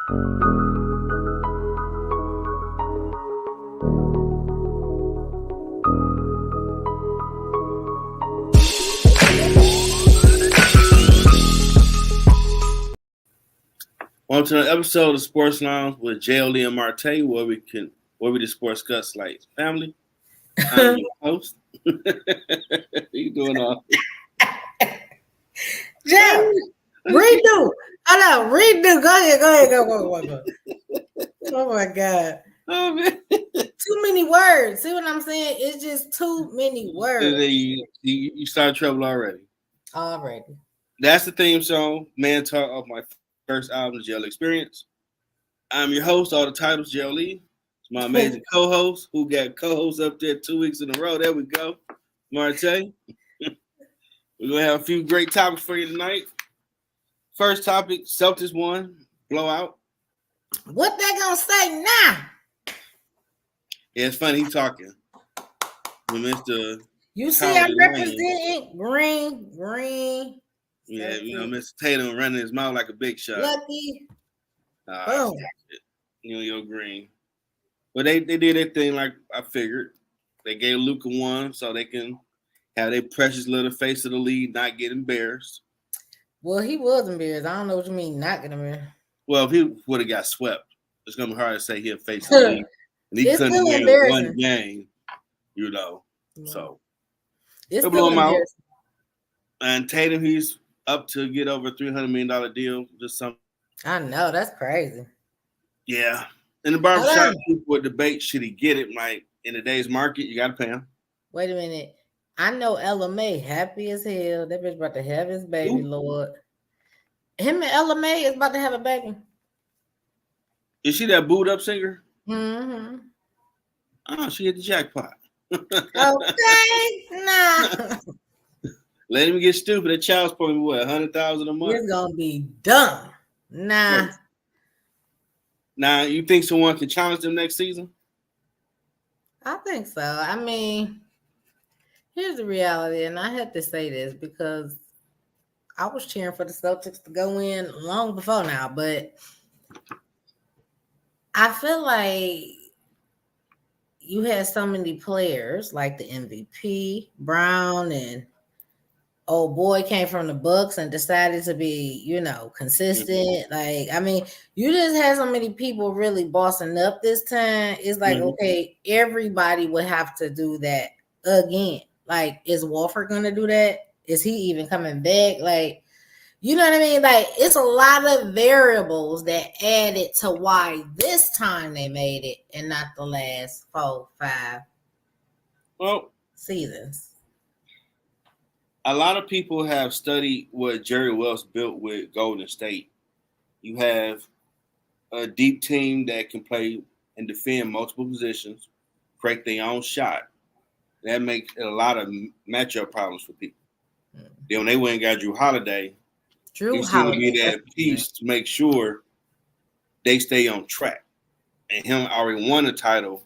Welcome to another episode of Sports Lounge with JLE Marte, where we discuss guts like family. I'm your host. You doing all? Jeff, redo. Hold on, redo. Go ahead. Oh my God. Oh man, too many words. See what I'm saying? It's just too many words. You started trouble already. Already. That's the theme song, Man Talk, of my first album, JLE Experience. I'm your host, all the titles, JLE. It's my amazing co-host, who got co-hosts up there 2 weeks in a row. There we go, Marte. We're going to have a few great topics for you tonight. First topic, Celtics won, blowout. What they going to say now? Yeah, it's funny, he talking. Mr. You see I'm representing green. Yeah, Mr. Tatum running his mouth like a big shot. Lucky. Boom. Your green. But they did their thing like I figured. They gave Luka one so they can have their precious little face of the lead, not get embarrassed. Well, he was embarrassed. I don't know what you mean, not get embarrassed. Well, if he would have got swept, it's going to be hard to say he'll face the lead. And he couldn't win one game, So it's blew him out. And Tatum, he's up to get over a $300 million deal. Just something. I know, that's crazy. Yeah. In the barbershop, people would debate, should he get it? Like, in today's market, you got to pay him. Wait a minute. I know LMA happy as hell. That bitch about to have his baby, Lord. Him and LMA is about to have a baby. Is she that booed up singer? Mm-hmm. Oh, she hit the jackpot. Okay, nah. Let him get stupid. That child's probably what, $100,000 a month? It's gonna be dumb. Nah. Now, you think someone can challenge them next season? I think so. I mean, here's the reality, and I had to say this because I was cheering for the Celtics to go in long before now, but I feel like you had so many players like the MVP, Brown, and old boy came from the Bucks and decided to be, consistent. Mm-hmm. Like, I mean, you just had so many people really bossing up this time. It's like, okay, everybody would have to do that again. Like, is Wolford going to do that? Is he even coming back? Like, you know what I mean? Like, it's a lot of variables that added to why this time they made it and not the last 4, 5 seasons. A lot of people have studied what Jerry Wells built with Golden State. You have a deep team that can play and defend multiple positions, create their own shot. That makes a lot of matchup problems for people. Then when they went and got Drew Holiday, he's going to be that piece to make sure they stay on track. And him already won a title.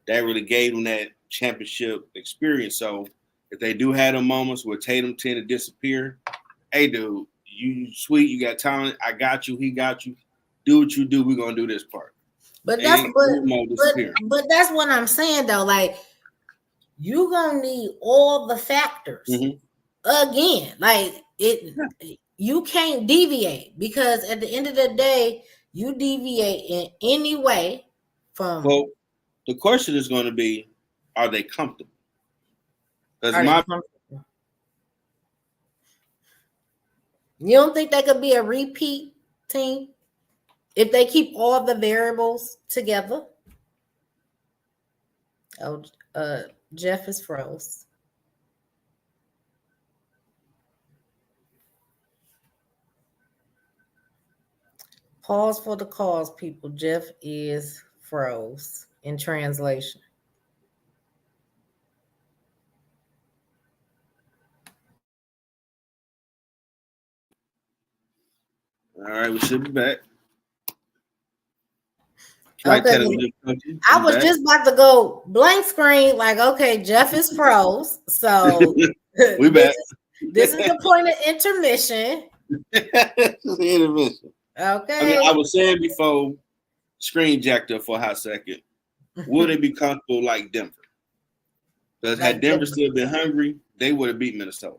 That really gave him that championship experience. So if they do have them moments where Tatum tend to disappear, hey, dude, you sweet, you got talent. I got you. He got you. Do what you do. We're going to do this part. But that's what I'm saying, though. Like, you're going to need all the factors again. Like, you can't deviate because at the end of the day, you deviate in any way from. Well, the question is going to be, are they comfortable? You don't think they could be a repeat team if they keep all the variables together? Oh, Jeff is froze. Pause for the cause, people. Jeff is froze in translation. All right, we should be back. Okay. I was just about to go blank screen, like, okay, Jeff is froze. So we back. This is the point of intermission. Intermission. I mean, Okay. I was saying before, screen jacked up for a hot second. Would it be comfortable like Denver? Because had Like Denver Denver. still been hungry, they would have beat Minnesota.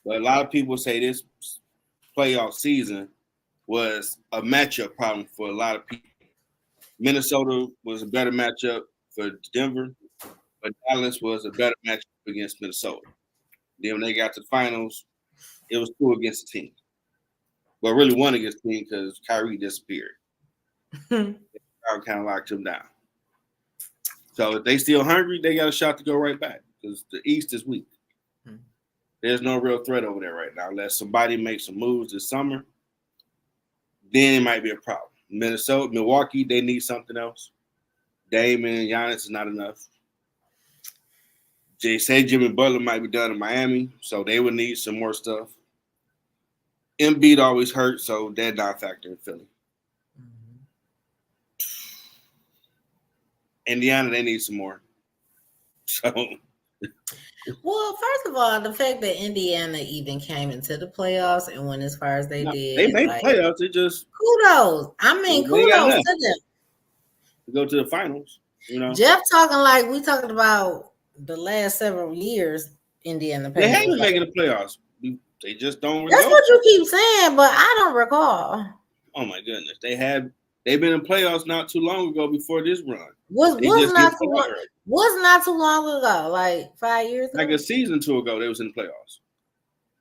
But a lot of people say this playoff season was a matchup problem for a lot of people. Minnesota was a better matchup for Denver, but Dallas was a better matchup against Minnesota. Then when they got to the finals, it was two against the team. But really one against the team because Kyrie disappeared. Kyrie kind of locked him down. So if they still hungry, they got a shot to go right back because the East is weak. There's no real threat over there right now. Unless somebody makes some moves this summer, then it might be a problem. Milwaukee, they need something else. Dame and Giannis is not enough. They say Jimmy Butler might be done in Miami, so they would need some more stuff. Embiid always hurt, so they're not factoring in Philly. Indiana, they need some more. So, well, first of all, the fact that Indiana even came into the playoffs and went as far as they did, they made like, playoffs. It just kudos. I mean, kudos to them. To go to the finals, you know. Jeff talking like we talking about the last several years. Indiana, they have been making the playoffs. They just don't. That's what you keep saying, but I don't recall. Oh my goodness, they've been in playoffs not too long ago before this run. Was not too long ago, like 5 years ago. Like a season or two ago, they was in the playoffs.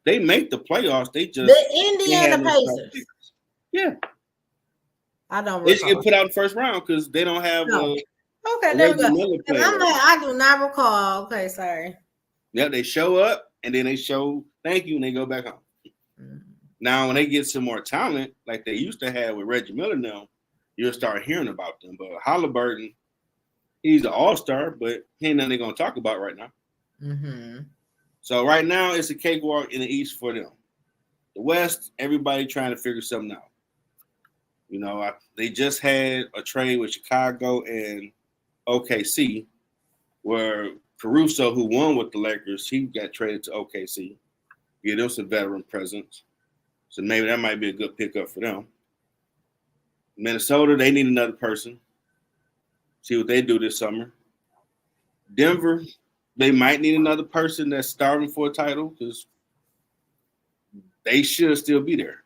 They make the playoffs. They just the Indiana Pacers. Yeah, I don't recall. They should get put out in the first round because they don't have. Okay, there we go. I'm like, I do not recall. Okay, sorry. Yeah, they show up and then they show thank you and they go back home. Now, when they get some more talent, like they used to have with Reggie Miller now, you'll start hearing about them. But Halliburton, he's an all-star, but he ain't nothing they're going to talk about right now. Mm-hmm. So right now, it's a cakewalk in the East for them. The West, everybody trying to figure something out. You know, they just had a trade with Chicago and OKC, where Caruso, who won with the Lakers, he got traded to OKC. Give them some veteran presence. So maybe that might be a good pickup for them. Minnesota, they need another person. See what they do this summer. Denver, they might need another person that's starving for a title because they should still be there.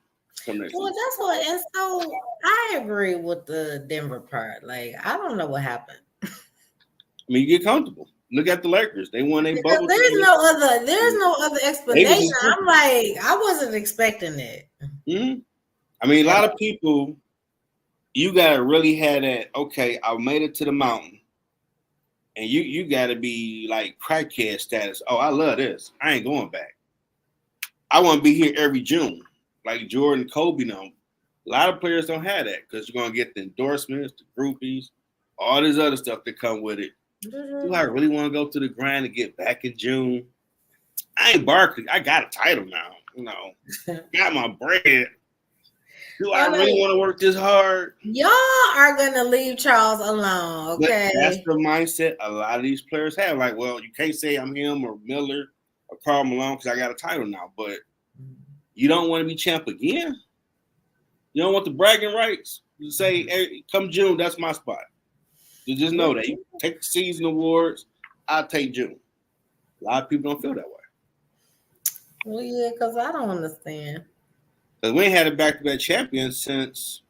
Well, that's what, and so I agree with the Denver part. Like, I don't know what happened. I mean, you get comfortable. Look at the Lakers. They won a bubble. There's no other explanation. I'm like, I wasn't expecting it. Mm-hmm. I mean, a lot of people, you gotta really have that. Okay, I made it to the mountain, and you gotta be like crackhead status. Oh, I love this. I ain't going back. I want to be here every June, like Jordan, Kobe. Now, a lot of players don't have that because you're gonna get the endorsements, the groupies, all this other stuff that come with it. Do I really want to go through the grind and get back in June? I ain't Barkley. I got a title now. You know, got my bread. Do I really want to work this hard? Y'all are gonna leave Charles alone, okay? But that's the mindset a lot of these players have. Like, well, you can't say I'm him or Miller or Karl Malone because I got a title now. But you don't want to be champ again. You don't want the bragging rights. You say, hey, come June, that's my spot. You just know that. You take the season awards, I'll take June. A lot of people don't feel that way. Well, yeah, because I don't understand. Because we ain't had a back-to-back champion since,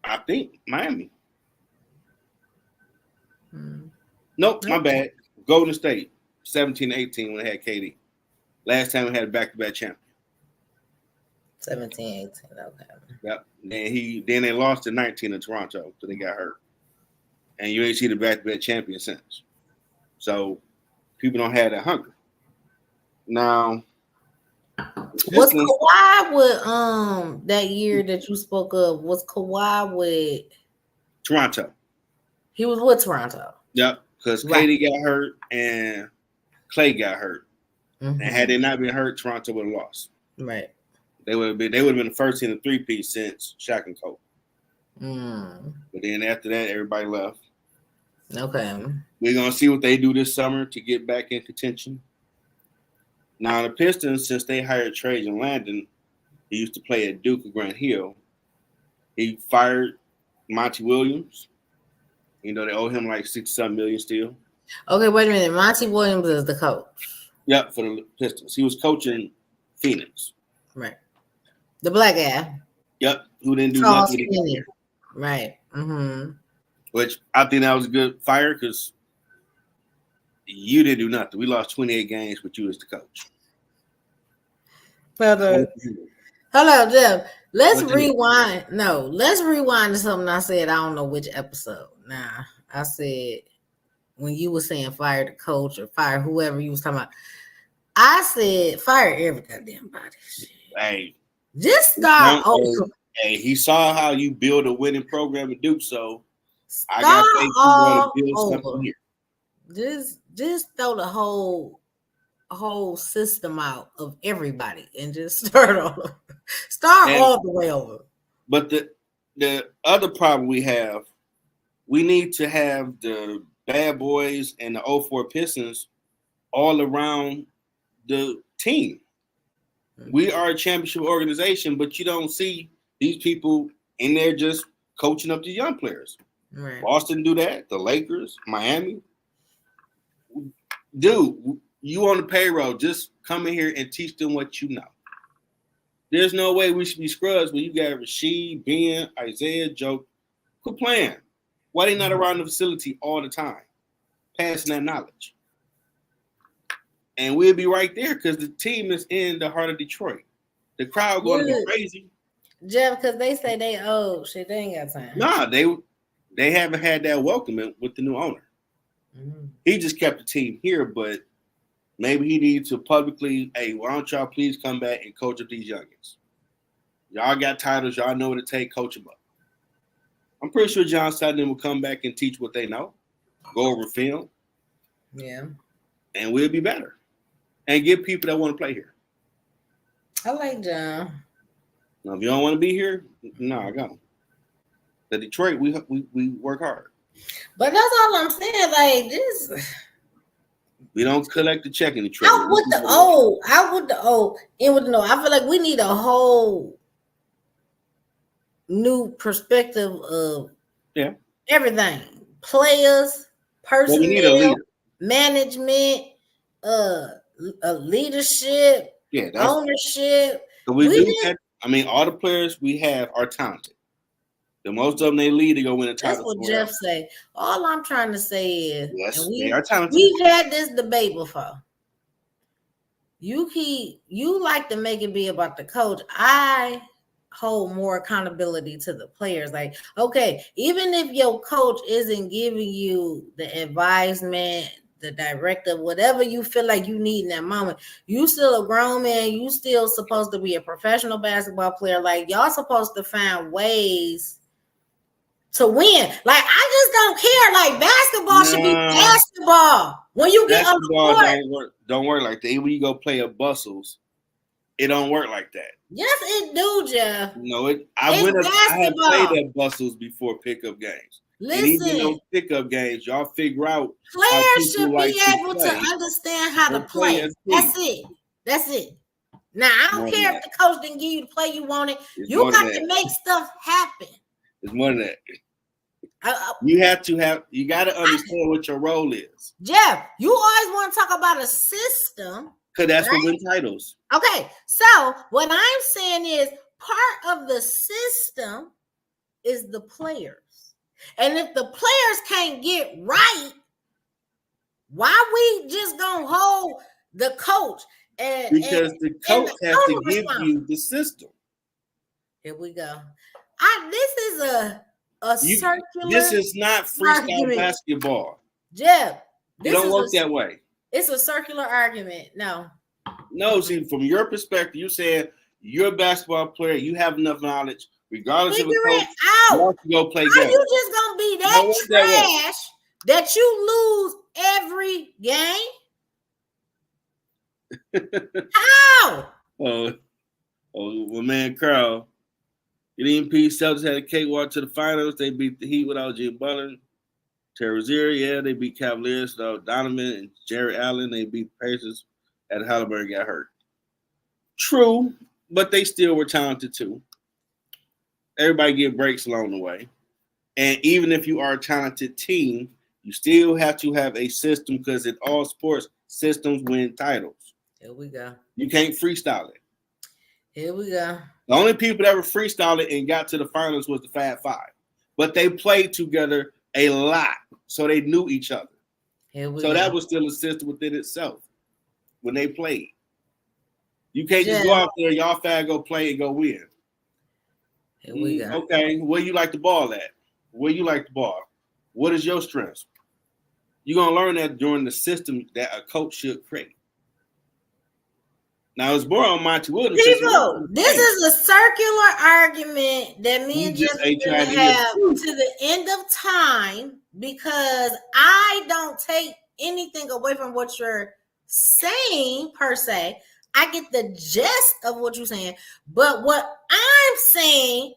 I think, Miami. Nope, my bad. Golden State, 17-18 when they had KD. Last time we had a back-to-back champion. 17-18, okay. Yep. Then they lost in 19 in Toronto, so they got hurt. And you ain't see the back-to-back champion since. So people don't have that hunger. Now, was Kawhi with that year that you spoke of? Was Kawhi with Toronto? He was with Toronto. Yep, because KD got hurt and Clay got hurt. Mm-hmm. And had they not been hurt, Toronto would have lost. Right. They would have been the first in the three-piece since Shaq and Kobe. But then after that, everybody left. Okay. We're gonna see what they do this summer to get back in contention. Now the Pistons, since they hired Trajan Landon, He used to play at Duke of Grant Hill. He fired Monty Williams. You know, they owe him like $6-7 million still. Okay, wait a minute. Monty Williams is the coach. Yep, for the Pistons. He was coaching Phoenix. Right. The black guy. Yep, who didn't do nothing. Right. Mm-hmm. Which I think that was a good fire because you didn't do nothing. We lost 28 games with you as the coach. But hold on, Jeff. Let's rewind. No, let's rewind to something I said. I don't know which episode. Nah, I said when you were saying fire the coach or fire whoever you was talking about. I said fire every goddamn body. Hey, just start over. Hey, he saw how you build a winning program at Duke, so I got faith you want to build something here. Just throw the whole system out of everybody and just start all the way over. But the other problem we have, we need to have the bad boys and the 04 Pistons all around the team. We are a championship organization, but you don't see these people in there just coaching up the young players. Right. Boston do that. The Lakers, Miami. Dude, you on the payroll. Just come in here and teach them what you know. There's no way we should be scrubs when you got Rasheed, Ben, Isaiah, Joe. Quit playing. Why they not around the facility all the time, passing that knowledge? And we'll be right there because the team is in the heart of Detroit. The crowd going to be crazy. Jeff, because they say they old. Shit, they ain't got time. Nah, they haven't had that welcoming with the new owner. Mm-hmm. He just kept the team here, but maybe he needs to publicly, hey, why don't y'all please come back and coach up these youngins? Y'all got titles. Y'all know what it takes. Coach them up. I'm pretty sure John Sutton will come back and teach what they know, go over film. Yeah. And we'll be better. And get people that want to play here. I like John. Now, if you don't want to be here, no, I got them. The Detroit, we work hard. But that's all I'm saying. Like this, we don't collect the check in Detroit. Out with the old, in with the no. I feel like we need a whole new perspective of everything: players, personnel, we need a leader. Management, a leadership, ownership. So we do that. I mean, all the players we have are talented. The most of them they lead to go win a title. That's what Jeff say. All I'm trying to say is, yes, they are talented. We've had this debate before. You like to make it be about the coach. I hold more accountability to the players. Like, okay, even if your coach isn't giving you the advisement, the directive, whatever you feel like you need in that moment, you still a grown man. You still supposed to be a professional basketball player. Like, y'all supposed to find ways to win. Like, I just don't care. Like, basketball should be basketball. When you get on the court, don't work like that. Even when you go play at Bustles, it don't work like that. Yes, it do, Jeff. No, I have played at Bustles before pickup games. Listen, and even in those pickup games, y'all figure out players should be able to understand how to play. That's it. Now, I don't care if the coach didn't give you the play you wanted. You got to make stuff happen. It's more than that. You got to understand what your role is. Jeff, you always want to talk about a system. Because that's what wins titles. Okay, so what I'm saying is part of the system is the players. And if the players can't get right, why we just gonna hold the coach? Because the coach has to give you the system. Here we go. This is a circular. This is not freestyle basketball. Jeff, it don't work that way. It's a circular argument. No, see, from your perspective, you said you're a basketball player, you have enough knowledge. Regardless of the coach, you want to go play games. Are you just gonna be that trash that you lose every game? How? Well, man, Carl, the MP Celtics had a cakewalk to the finals. They beat the Heat without Jim Butler. Terry Rozier, they beat Cavaliers without Donovan and Jared Allen. They beat the Pacers, and Halliburton got hurt. True, but they still were talented too. Everybody get breaks along the way. And even if you are a talented team, you still have to have a system because in all sports, systems win titles. Here we go. You can't freestyle it. Here we go. The only people that were freestyled it and got to the finals was the Fab Five. But they played together a lot, so they knew each other. So that was still a system within itself when they played. You can't just go out there, y'all fag go play and go win. Here we go. Okay, where you like the ball at? Where you like the ball? What is your strengths? You're going to learn that during the system that a coach should create. Now, it's more on Monty Williams. People, this is a circular argument that me and Jeff have to the end of time because I don't take anything away from what you're saying per se. I get the gist of what you're saying, but what I'm saying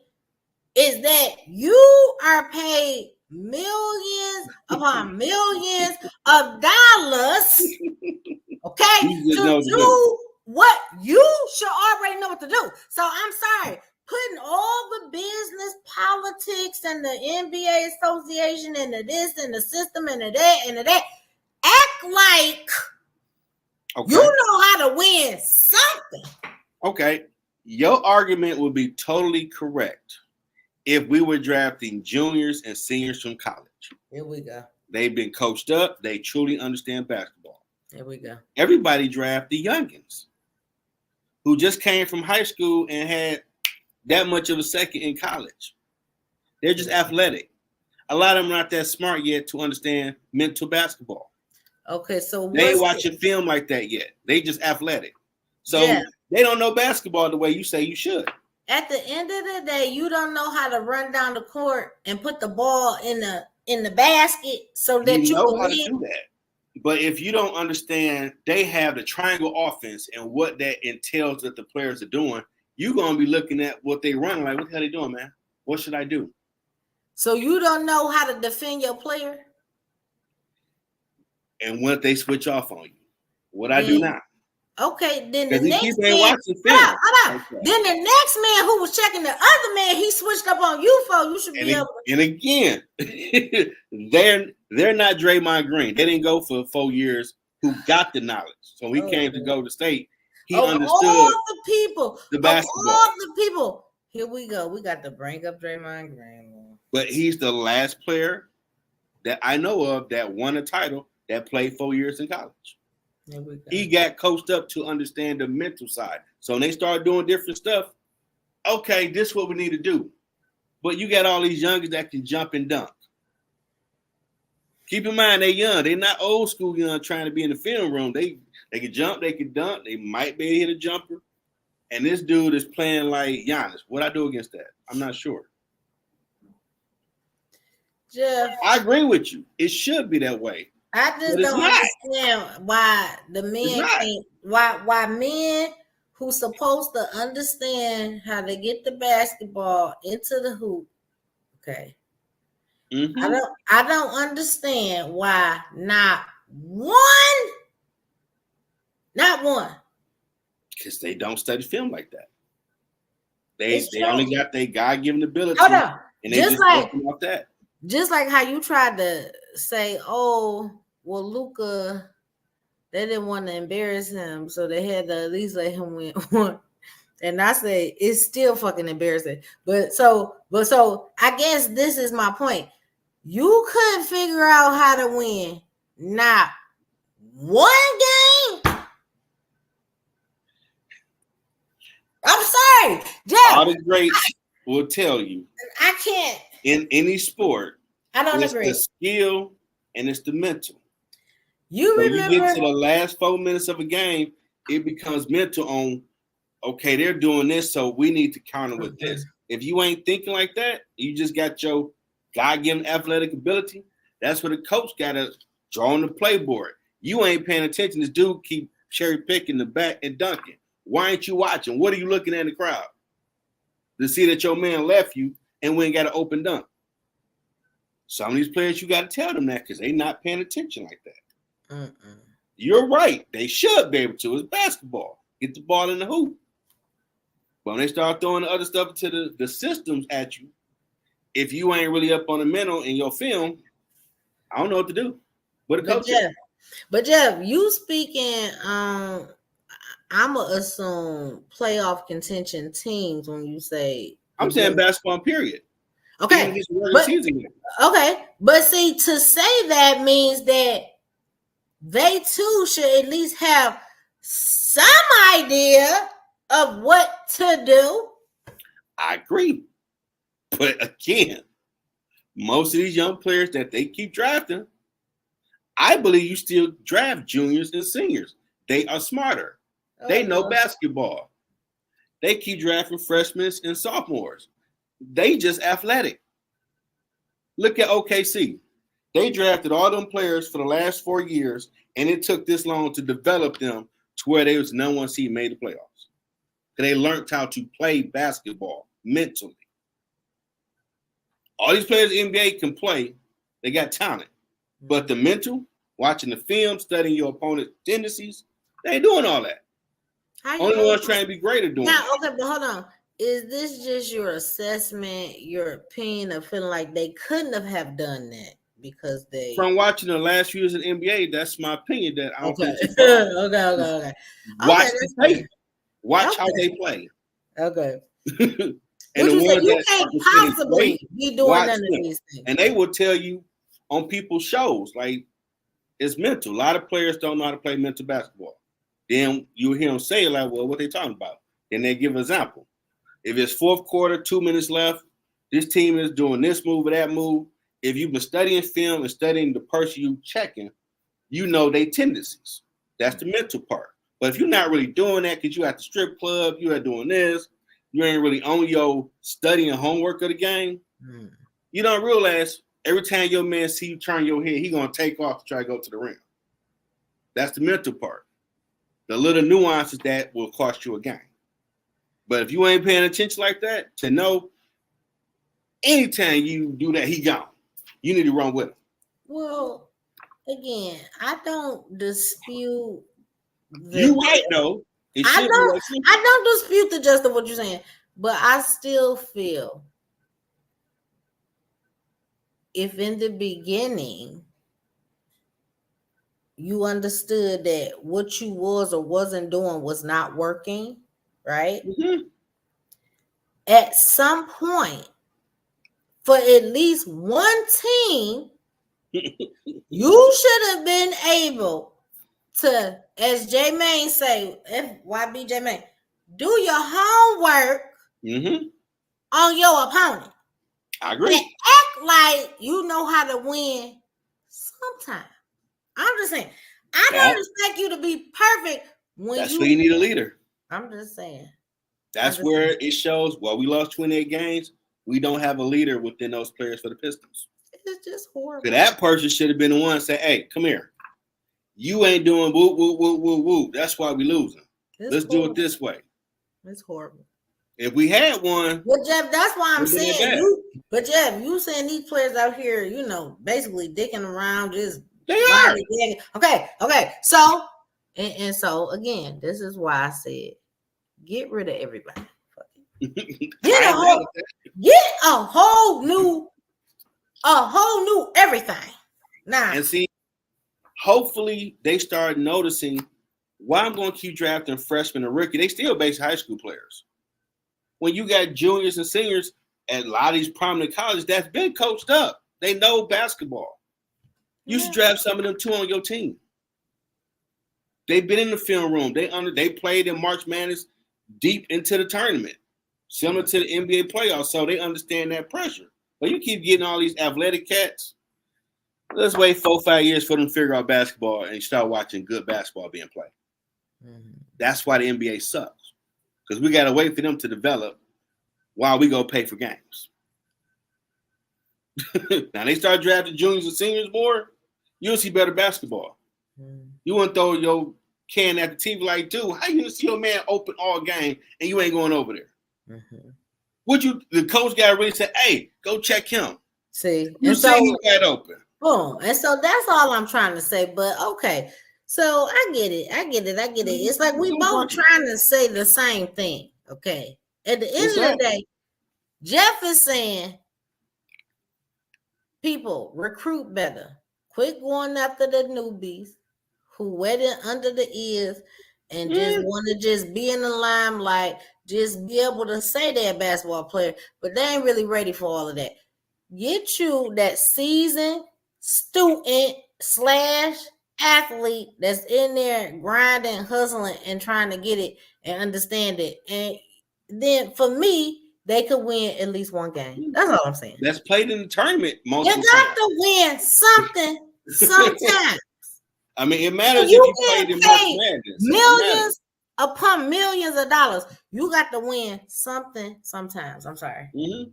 is that you are paid millions upon millions of dollars, okay, to do what you should already know what to do. So I'm sorry, putting all the business, politics, and the NBA association and the this and the system and the that and the that, act like you know how to win something. Okay, your argument would be totally correct if we were drafting juniors and seniors from college. Here we go. They've been coached up. They truly understand basketball. Here we go. Everybody draft the youngins who just came from high school and had that much of a second in college. They're just athletic. A lot of them are not that smart yet to understand mental basketball. Okay, so they ain't watching film like that yet. They just athletic. So they don't know basketball the way you say you should. At the end of the day, you don't know how to run down the court and put the ball in the basket so that you know how to do that. But if you don't understand, they have the triangle offense and what that entails that the players are doing, you're going to be looking at what they run like, what the hell are they doing, man? What should I do? So you don't know how to defend your player? And what if they switch off on you? What I do now? Okay, then the next man, hold on. Okay. Then the next man who was checking the other man, he switched up on you for. You should be able to. And again, they're not Draymond Green. They didn't go for 4 years. Who got the knowledge? So he came to Golden State. He understood all the people, the basketball. All the people. Here we go. We got to bring up Draymond Green. But he's the last player that I know of that won a title that played 4 years in college. He got coached up to understand the mental side. So when they start doing different stuff, okay, this is what we need to do. But you got all these youngers that can jump and dunk. Keep in mind, they're young. They're not old school young trying to be in the film room. They can jump, they can dunk, they might be able to hit a jumper. And this dude is playing like Giannis. What I do against that? I'm not sure. Jeff, I agree with you. It should be that way. I just don't understand why the men can't, why men who supposed to understand how to get the basketball into the hoop. Okay. Mm-hmm. I don't understand why not one. Because they don't study film like that. They only got their God-given ability. Hold on. And they just off that. Just like how you tried to say, oh, well, Luka, they didn't want to embarrass him, so they had to at least let him win one. And I say it's still fucking embarrassing. But so I guess this is my point. You couldn't figure out how to win not one game. I'm sorry, Jeff. All the greats will tell you. I can't. In any sport, I don't It's agree. the skill and it's the mental. You remember? You get to the last 4 minutes of a game, it becomes mental on, okay, they're doing this, so we need to counter with this. If you ain't thinking like that, you just got your God-given athletic ability. That's what the coach got to draw on the playboard. You ain't paying attention. This dude keep cherry picking the back and dunking. Why ain't you watching? What are you looking at in the crowd? To see that your man left you and we ain't got an open dunk. Some of these players, you got to tell them that because they not paying attention like that. You're right. They should be able to. It's basketball. Get the ball in the hoop. But when they start throwing the other stuff to the systems at you, if you ain't really up on the mental in your film, I don't know what to do. What a coach is. But Jeff, you speaking, I'ma assume playoff contention teams when you say I'm saying basketball period. Okay. But see, to say that means that they too should at least have some idea of what to do. I agree. But again, most of these young players that they keep drafting, I believe you still draft juniors and seniors. They are smarter. They know basketball. They keep drafting freshmen and sophomores. They just athletic. Look at OKC. They drafted all them players for the last 4 years, and it took this long to develop them to where they was no one seed made the playoffs. They learned how to play basketball mentally. All these players in the NBA can play. They got talent. But the mental, watching the film, studying your opponent's tendencies, they ain't doing all that. Only ones trying to be great are doing it. Okay, but hold on. Is this just your assessment, your opinion of feeling like they couldn't have done that because they? From watching the last few years in the NBA, that's my opinion. That I don't think. Okay. Watch the tape. Watch how they play. Okay. And the ones you can't possibly be doing none of these things. And they will tell you on people's shows, like, it's mental. A lot of players don't know how to play mental basketball. Then you hear them say, like, well, what they talking about? Then they give an example. If it's fourth quarter, 2 minutes left, this team is doing this move or that move. If you've been studying film and studying the person you checking, you know their tendencies. That's the mental part. But if you're not really doing that because you at the strip club, you are doing this, you ain't really on your study and homework of the game, you don't realize every time your man see you turn your head, he going to take off to try to go to the rim. That's the mental part. The little nuances that will cost you a game. But if you ain't paying attention like that, to know anytime you do that, he gone. You need to run with him. Well, again, I don't dispute. You right though. I don't dispute the gist of what you're saying, but I still feel if in the beginning you understood that what you was or wasn't doing was not working, right? Mm-hmm. At some point, for at least one team, you should have been able to, as J Main say, FYB J Main, do your homework on your opponent. I agree. And act like you know how to win sometime. I'm just saying, I don't expect you to be perfect when that's where you need a leader. I'm just saying. That's where it shows, well, we lost 28 games. We don't have a leader within those players for the Pistons. It's just horrible. So that person should have been the one to say, hey, come here. You ain't doing woo, woo, woo, woo, woo. That's why we losing. Let's do it this way. It's horrible. If we had one. Well, Jeff, that's why I'm saying but Jeff, you saying these players out here, basically dicking around, just they are. Okay. So, and so again, this is why I said get rid of everybody. Get a whole new everything. Now, and see, hopefully they start noticing why I'm going to keep drafting freshmen and rookie. They still base high school players. When you got juniors and seniors at a lot of these prominent colleges that's been coached up, they know basketball. You should draft some of them too on your team. They've been in the film room. They played in March Madness deep into the tournament, similar to the NBA playoffs, so they understand that pressure. But you keep getting all these athletic cats. Let's wait 4-5 years for them to figure out basketball and start watching good basketball being played. That's why the NBA sucks, because we got to wait for them to develop while we go pay for games. Now they start drafting juniors and seniors more, you'll see better basketball. You wouldn't throw your can at the TV like, dude, how you gonna see your man open all game and you ain't going over there? The coach guy really said, hey, go check him. See, you say he got open. Boom. And so that's all I'm trying to say. But okay, so I get it. It's like we both trying to say the same thing. Okay. At the end of the day, Jeff is saying, people recruit better. Quit going after the newbies who wet it under the ears and just want to just be in the limelight, just be able to say they're a basketball player, but they ain't really ready for all of that. Get you that seasoned student / athlete that's in there grinding, hustling, and trying to get it and understand it. And then for me, they could win at least one game. That's all I'm saying. That's played in the tournament most you of the got time. to win something sometime. I mean, it matters if you played in March Madness. Millions upon millions of dollars. You got to win something sometimes. I'm sorry. Mm-hmm.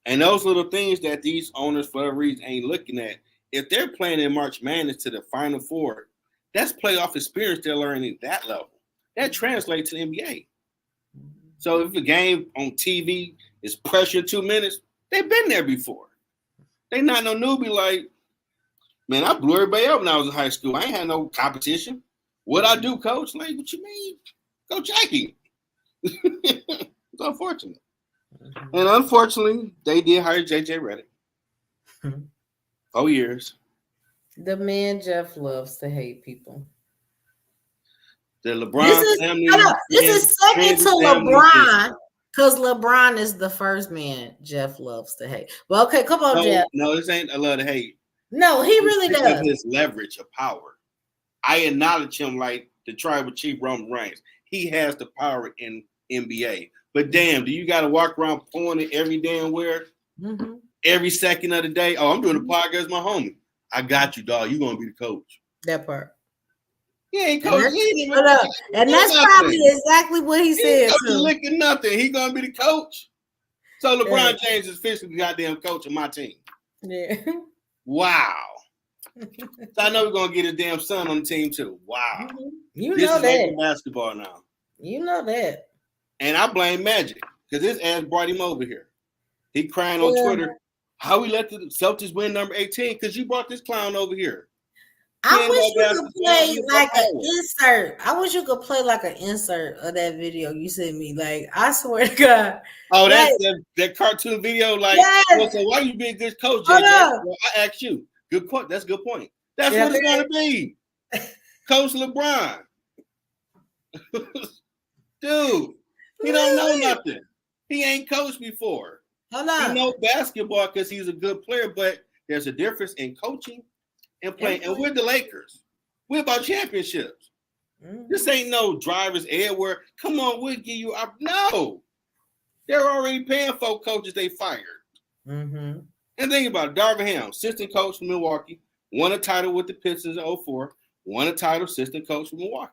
And those little things that these owners, for whatever reason, ain't looking at. If they're playing in March Madness to the Final Four, that's playoff experience they're learning at that level. That translates to the NBA. So if a game on TV is pressure 2 minutes, they've been there before. They not no newbie like, man, I blew everybody up when I was in high school. I ain't had no competition. What I do, coach? Like, what you mean? Go Jackie. It's unfortunate. And unfortunately, they did hire JJ Redick. 4 years. The man Jeff loves to hate people. The LeBron family. This is second to LeBron because LeBron is the first man Jeff loves to hate. Well, okay, come on, Jeff. No, this ain't a love to hate. No, he really does. His leverage of power. I acknowledge him like the tribal chief Roman Reigns. He has the power in NBA. But damn, do you got to walk around pouring it every damn where? Mm-hmm. Every second of the day? Oh, I'm doing a podcast with my homie. I got you, dog. You're going to be the coach. That part. He ain't coaching. And that's probably exactly what he said. He's licking nothing. He going to be the coach. So LeBron James is officially the goddamn coach of my team. Yeah. Wow. So I know we're going to get his damn son on the team too. Wow. Mm-hmm. You know that. Basketball now. You know that. And I blame Magic because his ass brought him over here. He crying on Twitter, how we let the Celtics win number 18 because you brought this clown over here. I wish you could play like an insert. I wish you could play like an insert of that video you sent me. Like, I swear to God. Oh, that's that cartoon video. Like, yes. So why you be a good coach, JJ? Well, I asked you. Good point. That's a good point. That's what it's going to be. Coach LeBron. Dude, he don't know nothing. He ain't coached before. Hold on. He knows basketball because he's a good player, but there's a difference in coaching and playing. And we're the Lakers. We're about championships. Mm-hmm. This ain't no driver's ed where, come on, we'll give you up. No. They're already paying for coaches they fired. Mm-hmm. And think about it. Darvin Ham, assistant coach from Milwaukee, won a title with the Pistons in 2004, won a title assistant coach from Milwaukee.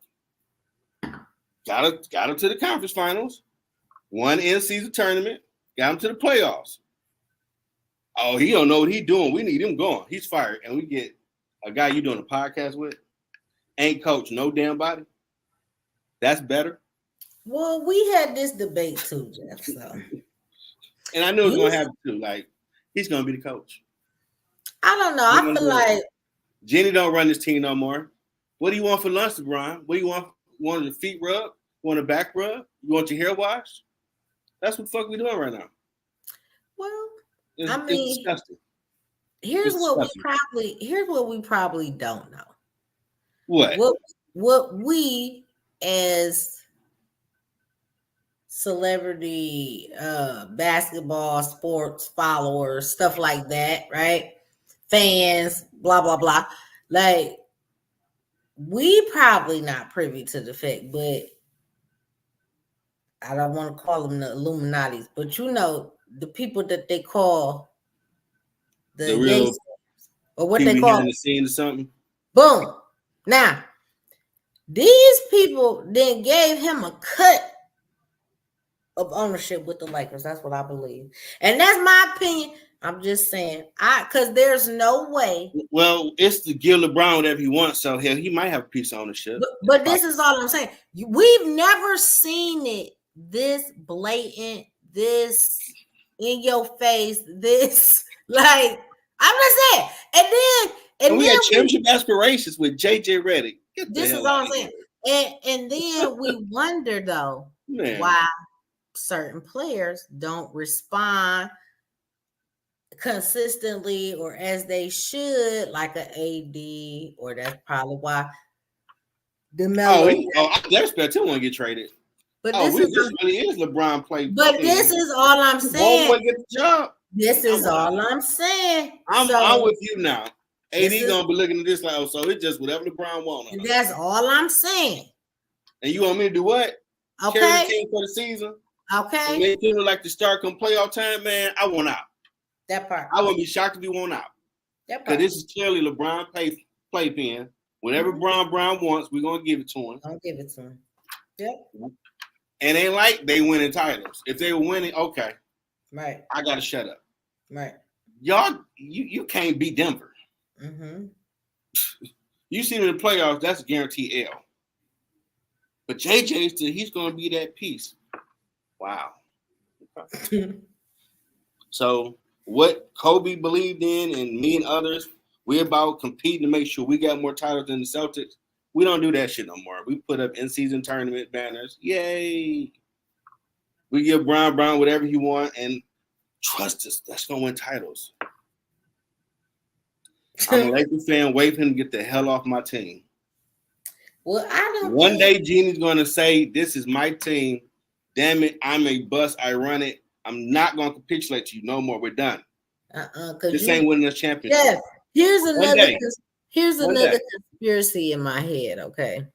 Got him to the conference finals, won in-season tournament, got him to the playoffs. Oh, he don't know what he's doing. We need him going. He's fired. And we get a guy you doing a podcast with, ain't coach no damn body. That's better. Well, we had this debate too, Jeff. So. And I knew it was going to happen too. Like, he's going to be the coach. I don't know. I feel like Jenny don't run this team no more. What do you want for lunch, LeBron? What do you want? You want your feet rubbed? You want a back rub? You want your hair washed? That's what the fuck we doing right now. Well, it's disgusting. Here's what we probably don't know. What we as celebrity basketball sports followers, stuff like that, right? Fans, blah blah blah. Like, we probably not privy to the fact, but I don't want to call them the Illuminatis, but you know, the people that they call the real, or what they call the scene or something. Boom. Now, these people then gave him a cut of ownership with the Lakers. That's what I believe. And that's my opinion. I'm just saying, because there's no way. Well, it's to give LeBron whatever he wants, so he might have a piece of ownership. But this is all I'm saying. We've never seen it this blatant, this in your face, this like I'm just saying. And we then had championship aspirations with JJ Redick. This is all I'm saying. And then we wonder though, why certain players don't respond consistently or as they should, like an AD, or that's probably why DeMelo. I expect him to get traded. But This really is LeBron play. But this is all I'm saying. Boy, get the job. This is all I'm saying. I'm with you now. AD gonna be looking at this like, so it's just whatever LeBron wants. That's all I'm saying. And you want me to do what? Okay. Carry the team for the season. Okay. Make team look like the start come playoff time, man. I want out. That part. I wouldn't be shocked if he won out. That part. Because this is clearly LeBron playpen. Whatever Brown wants, we're gonna give it to him. I'll give it to him. Yep. And ain't like they winning titles. If they were winning, okay. Right. I gotta shut up. Right. Y'all, you can't beat Denver. Mm-hmm. You see them in the playoffs, that's a guaranteed L. But JJ, he's going to be that piece. Wow. So what Kobe believed in, and me and others, we're about competing to make sure we got more titles than the Celtics. We don't do that shit no more. We put up in-season tournament banners. Yay. We give Brown whatever he want, and trust us, that's going to win titles. I'm a Lakers fan. Wait for him to get the hell off my team. Well, I don't. One day, Jeannie's going to say, "This is my team. Damn it, I'm a bust. I run it. I'm not going to capitulate to you no more. We're done. This ain't winning a championship." Yeah. Here's another conspiracy in my head. Okay.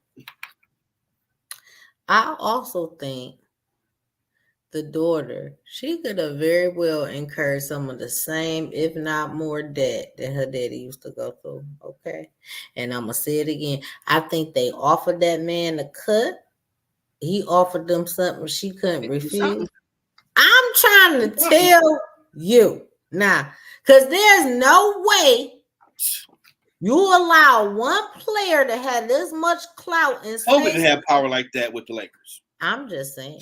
I also think the daughter, she could have very well incurred some of the same, if not more, debt that her daddy used to go through. Okay. And I'm going to say it again. I think they offered that man a cut. He offered them something she couldn't refuse. I'm trying to tell you now, because there's no way you allow one player to have this much clout and Kobe didn't have power like that with the Lakers. I'm just saying.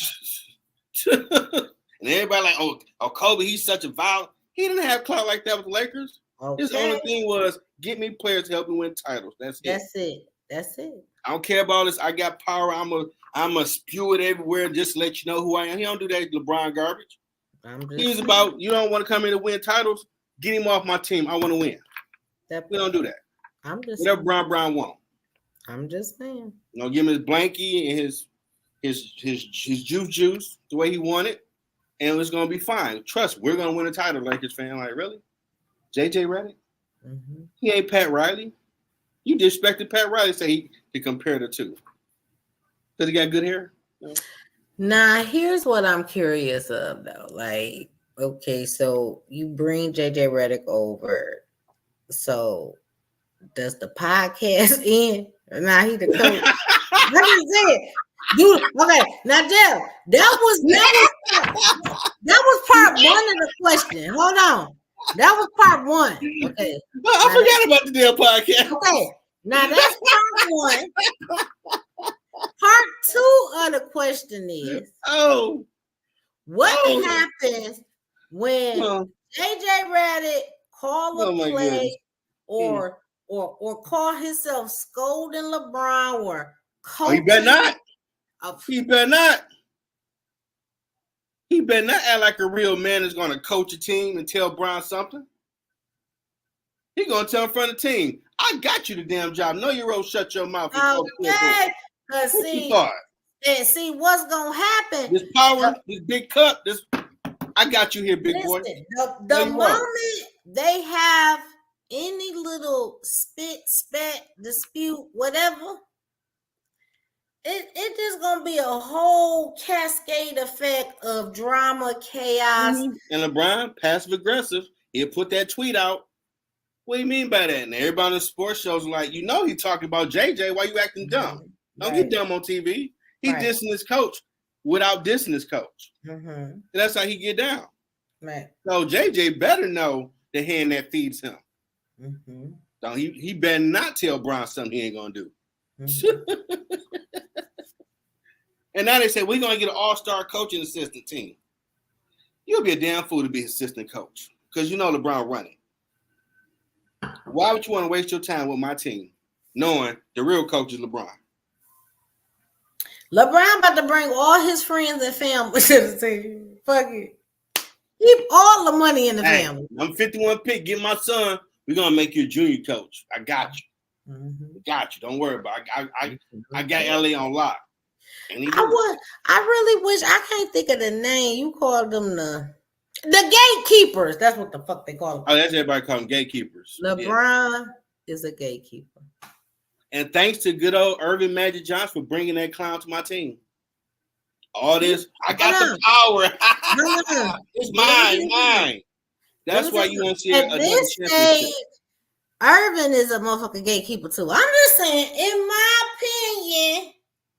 And everybody like, oh, Kobe, he's such a violent. He didn't have clout like that with the Lakers. Okay. His only thing was get me players to help me win titles. That's it. I don't care about this. I got power. I'm a spew it everywhere just to let you know who I am. He don't do that LeBron garbage. He was about, you don't want to come in to win titles, get him off my team. I want to win. We don't do that. Whatever Brown want. I'm just saying. Give him his blankie and his juice the way he wanted, and it's gonna be fine. Trust, we're gonna win a title, Lakers fan. Like, really? JJ Redick? Mm-hmm. He ain't Pat Riley. You disrespected Pat Riley, say he could compare the two. Because he got good hair? No. Nah, here's what I'm curious of though. Like, okay, so you bring JJ Redick over. So does the podcast end? Nah, he the coach. What is it? Dude, okay, now Jeff, that was part one of the question. Hold on. That was part one. Okay. I forgot about the damn podcast. Okay. Now that's part one. Part two of the question is what happens when JJ Redick call a play or call himself scolding LeBron or coaching? He better not. He better not. He better not act like a real man is going to coach a team and tell Brown something. He going to tell in front of the team, I got you the damn job. No, you wrote shut your mouth. Okay. Because see what's going to happen. This power, this big cup, I got you here, big boy. The moment they have any little spat, dispute, whatever, it just gonna be a whole cascade effect of drama, chaos. Mm-hmm. And LeBron, passive aggressive, he'll put that tweet out. What do you mean by that? And everybody on the sports shows are like, he talking about JJ. Why you acting dumb? Don't get dumb on TV. He dissing his coach without dissing his coach. Mm-hmm. That's how he get down. Right. So JJ better know the hand that feeds him. Mm-hmm. So he better not tell Brown something he ain't gonna do. Mm-hmm. And now they say we're gonna get an all-star coaching assistant team. You'll be a damn fool to be assistant coach because LeBron running. Why would you want to waste your time with my team, knowing the real coach is LeBron? LeBron about to bring all his friends and family to the team. Fuck it. Keep all the money in the family. I'm 51 pick. Get my son. We're gonna make you a junior coach. I got you. Mm-hmm. Got you. Don't worry about it. I got LA on lock. I really wish I can't think of the name. You called them the gatekeepers. That's what the fuck they call them. Oh, that's everybody call them gatekeepers. LeBron is a gatekeeper. And thanks to good old Irvin Magic Johnson for bringing that clown to my team. All this, I got the power. It's mine. That's why you want to see another championship. Irvin is a motherfucking gatekeeper too. I'm just saying, in my opinion.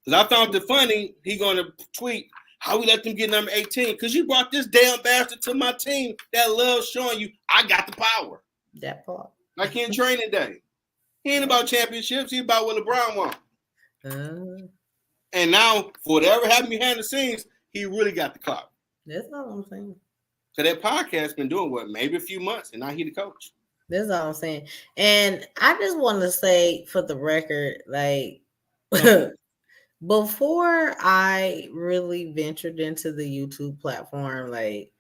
Because I found it funny, he going to tweet how we let them get number 18. Because you brought this damn bastard to my team that loves showing you I got the power. That part. Like in training day. He ain't about championships. He about what LeBron wants. And now, for whatever happened behind the scenes, he really got the clout. That's all I'm saying. So that podcast been doing what? Maybe a few months, and now he the coach. That's all I'm saying. And I just want to say for the record, like, before I really ventured into the YouTube platform, like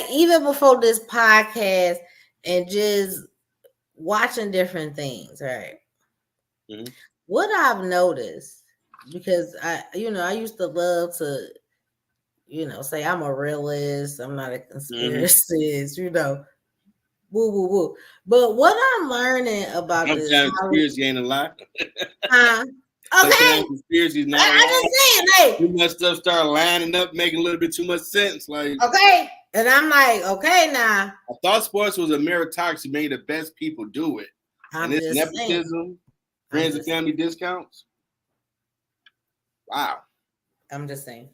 even before this podcast and just watching different things, right? Mm-hmm. What I've noticed, because I used to love to, say I'm a realist, I'm not a conspiracist, woo woo woo. But what I'm learning about this conspiracy ain't a lie. Okay. Conspiracy not I'm just saying, like, too much stuff start lining up, making a little bit too much sense. Like, okay. And I'm like, okay, now. I thought sports was a meritocracy, made the best people do it. And it's nepotism, friends and family discounts. Wow. I'm just saying.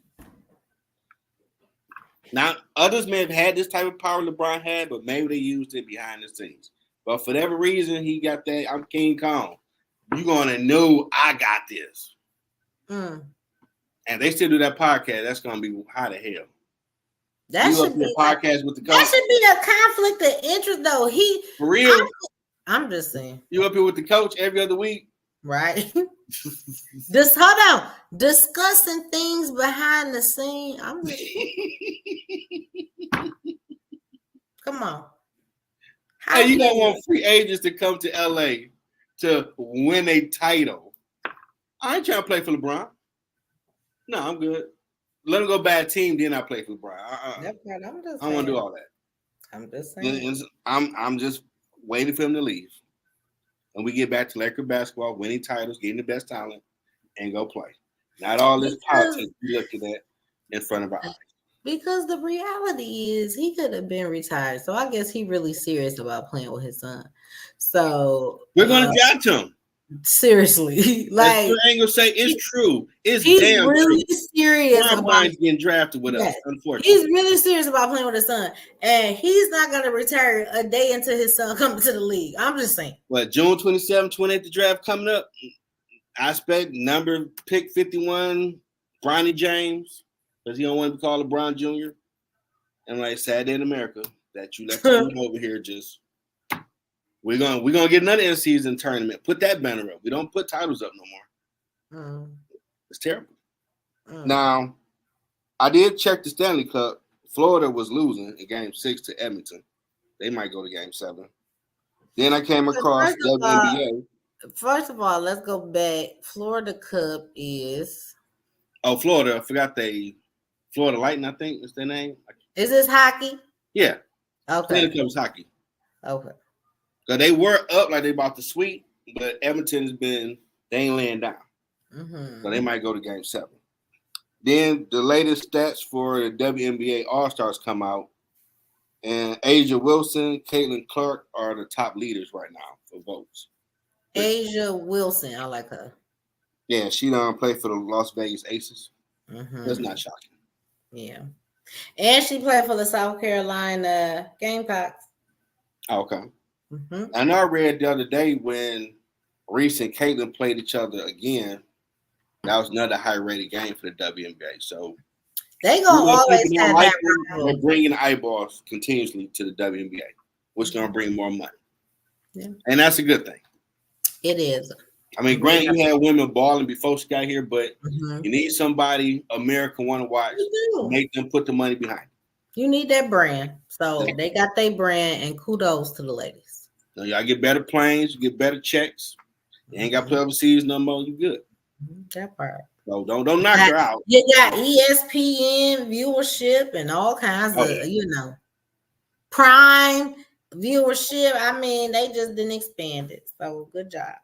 Now, others may have had this type of power LeBron had, but maybe they used it behind the scenes. But for whatever reason, he got that, I'm King Kong. You're going to know I got this. And they still do that podcast. That's going to be hot as hell. That should be a podcast with the coach. That should be a conflict of interest, though. For real. I'm just saying. You up here with the coach every other week? Right. Just hold on. Discussing things behind the scene. I'm just... Come on. Hey, you don't want free agents to come to LA to win a title. I ain't trying to play for LeBron. No, I'm good. Let him go bad team, then I play for LeBron. I don't want to do all that. I'm just saying. I'm just waiting for him to leave. And we get back to Laker basketball, winning titles, getting the best talent, and go play. Not all this politics we looking at in front of our eyes. Because the reality is he could have been retired. So I guess he's really serious about playing with his son. So we're going to judge him. Seriously. Like, I ain't gonna say it's true. It's he's damn really true. Serious about getting drafted with us, unfortunately. He's really serious about playing with his son. And he's not gonna retire a day into his son coming to the league. I'm just saying. What, June 27, 28, the draft coming up? I expect number pick 51, Bronny James, because he don't want to be called LeBron Jr. And like sad day in America that you left him over here just. We're gonna get another in-season tournament. Put that banner up. We don't put titles up no more. It's terrible. Now, I did check the Stanley Cup. Florida was losing in Game 6 to Edmonton. They might go to Game 7. Then I came across WNBA. First of all, let's go back. Florida Cup is Florida. I forgot Florida Lightning. I think is their name. Is this hockey? Yeah. Okay. Stanley Cup is hockey. Okay. So they were up like they about to sweep, but Edmonton they ain't laying down. So they might go to Game 7. Then the latest stats for the WNBA All-Stars come out, and Asia Wilson, Caitlin Clark are the top leaders right now for votes. Asia Wilson, I like her. Yeah, she done play for the Las Vegas Aces. That's not shocking. Yeah. And she played for the South Carolina Gamecocks. Okay. I know I read the other day when Reese and Caitlin played each other again. That was another high-rated game for the WNBA. So they gonna always have that. We're bringing eyeballs continuously to the WNBA, which is gonna bring more money. Yeah, and that's a good thing. It is. I mean, granted, you had women balling before she got here, but Mm-hmm. you need somebody America want to watch to make them put the money behind it. You need that brand. So they got their brand, and kudos to the ladies. So y'all get better planes, you get better checks. You ain't got to play overseas no more. You good. That part. So don't knock her out. You got ESPN viewership and all kinds of, Prime viewership. I mean, they just didn't expand it. So good job.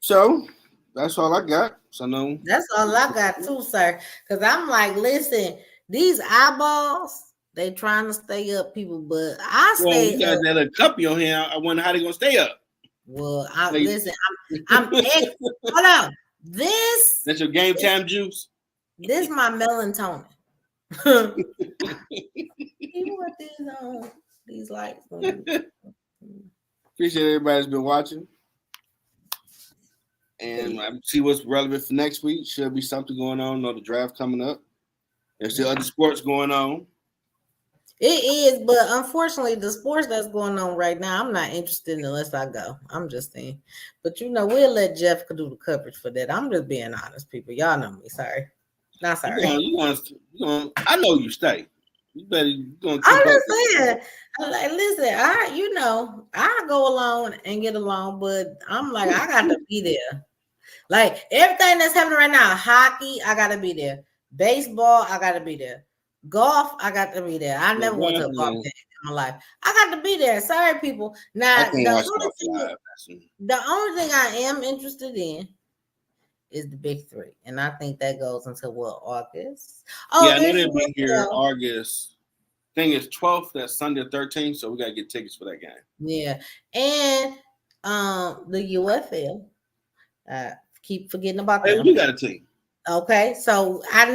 So that's all I got. So no. That's all I got too, sir. Because I'm like, listen, these eyeballs, they trying to stay up, people, but I stay you got up. that little cup on here. I wonder how they gonna stay up. Well, listen, I'm hold on. That's your game time juice. This is my melatonin. You want these lights? Appreciate everybody that's been watching. And I see what's relevant for next week. Should be something going on. The draft coming up. There's still other sports going on. It is, but unfortunately, the sports that's going on right now, I'm not interested in unless I go. I'm just saying. But we'll let Jeff do the coverage for that. I'm just being honest, people. Y'all know me. Sorry. Not sorry. I know you stay. You better keep I'm just saying. Like, listen, I go along and get along, but I'm like, I got to be there. Like everything that's happening right now, hockey, I got to be there. Baseball, I got to be there. Golf, I got to be there. I never went to a golf game in my life. I got to be there. Sorry, people. Now, the only thing I am interested in is the big three. And I think that goes until August. Oh, yeah, I know they'll be here August. I think it's 12th, that's Sunday 13th. So we gotta get tickets for that game. Yeah. And the UFL. Keep forgetting about them. We got a team. Okay, so I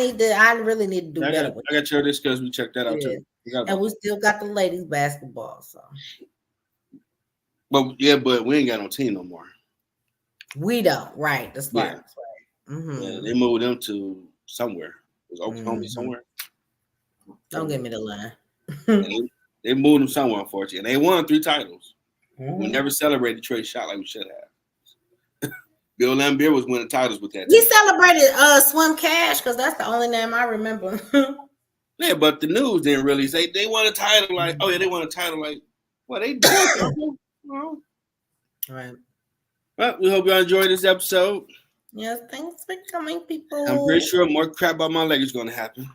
really need to do better. I got your discuss. We checked that out too. And we still got the ladies basketball. So, but we ain't got no team no more. We don't, right? The Sparks, right? Mm-hmm. Yeah, they moved them to somewhere. It was Oklahoma somewhere. Don't give me the line. they moved them somewhere, unfortunately, and they won 3 titles. Mm-hmm. We never celebrated Trey shot like we should have. Bill Laimbeer was winning titles with that. We celebrated Swim Cash because that's the only name I remember. Yeah, but the news didn't really say they won a title. Like, oh yeah, they won a title. Like, well, they did. All right. Well, we hope y'all enjoyed this episode. Yes, thanks for coming, people. I'm pretty sure more crap about my leg is going to happen.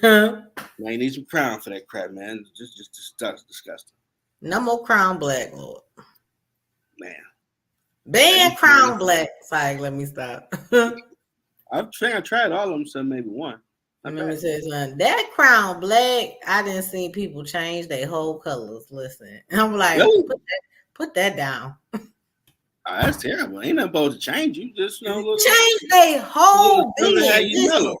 Now you need some Crown for that crap, man. Just disgusting. No more Crown Black, Lord. Man. Ban Crown Black. Sorry, let me stop. I tried all of them, so maybe one. Let me say something. That Crown Black, I didn't see people change their whole colors. Listen, I'm like, put that down. That's terrible. Ain't nothing supposed to change. You just change their whole being.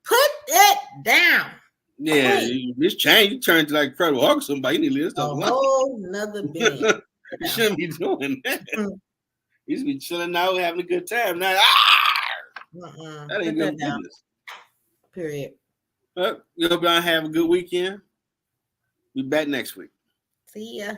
Put that down. Yeah, you just change. You turn to like Incredible Hulk or somebody. You need to live stuff alone. A whole nother being. You shouldn't be doing that. You should be chilling out, having a good time. Now, that ain't good business. Period. Well, you hope y'all have a good weekend. Be back next week. See ya.